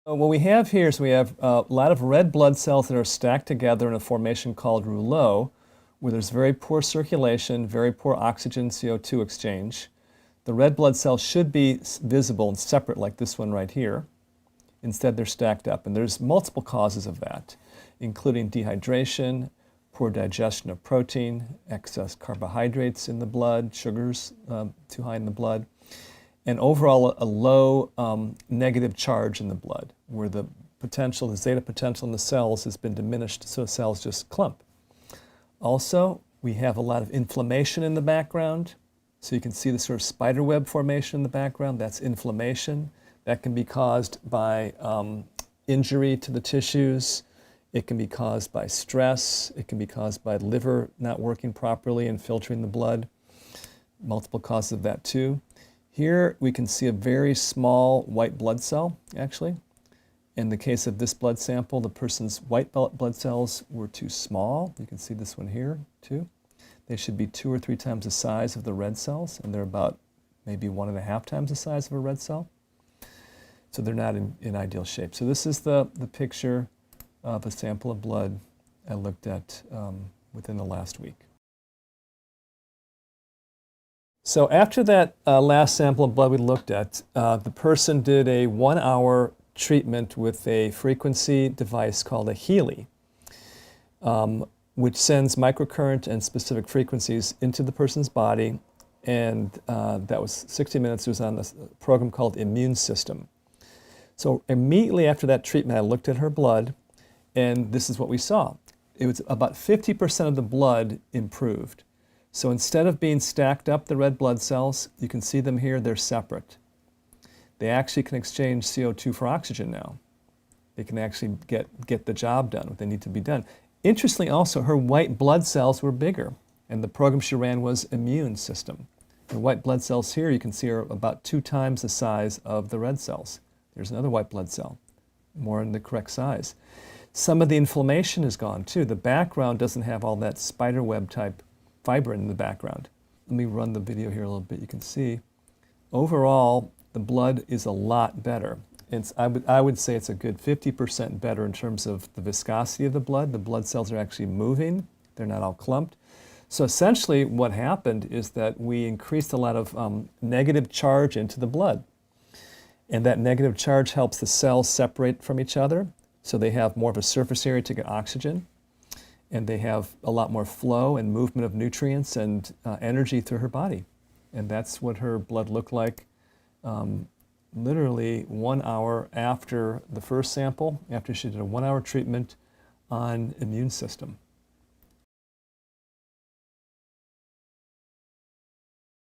What we have here is we have a lot of red blood cells that are stacked together in a formation called rouleau, where there's very poor circulation, very poor oxygen CO2 exchange. The red blood cells should be visible and separate like this one right here. Instead, they're stacked up, and there's multiple causes of that, including dehydration, poor digestion of protein, excess carbohydrates in the blood, sugars too high in the blood, and overall a low negative charge in the blood, where the potential, the zeta potential in the cells has been diminished, so cells just clump. Also, we have a lot of inflammation in the background. So you can see the sort of spider web formation in the background. That's inflammation. That can be caused by injury to the tissues. It can be caused by stress. It can be caused by liver not working properly and filtering the blood. Multiple causes of that too. Here we can see a very small white blood cell, actually. In the case of this blood sample, the person's white blood cells were too small. You can see this one here too. They should be 2 or 3 times the size of the red cells, and they're about maybe 1.5 times the size of a red cell. So they're not in ideal shape. So this is the picture of a sample of blood I looked at within the last week. So after that last sample of blood we looked at, the person did a 1-hour treatment with a frequency device called a Healy, which sends microcurrent and specific frequencies into the person's body, and that was 60 minutes. It was on this program called Immune System. So immediately after that treatment, I looked at her blood, and this is what we saw. It was about 50% of the blood improved. So instead of being stacked up, the red blood cells, you can see them here, they're separate. They actually can exchange CO2 for oxygen now. They can actually get the job done, what they need to be done. Interestingly also, her white blood cells were bigger, and the program she ran was Immune System. The white blood cells here, you can see, are about 2 times the size of the red cells. There's another white blood cell, more in the correct size. Some of the inflammation is gone too. The background doesn't have all that spider web type fibrin in the background. Let me run the video here a little bit. You can see, overall, the blood is a lot better. I would say it's a good 50% better in terms of the viscosity of the blood. The blood cells are actually moving. They're not all clumped. So essentially what happened is that we increased a lot of negative charge into the blood. And that negative charge helps the cells separate from each other. So they have more of a surface area to get oxygen. And they have a lot more flow and movement of nutrients and energy through her body. And that's what her blood looked like literally 1 hour after the first sample, after she did a 1-hour treatment on Immune System.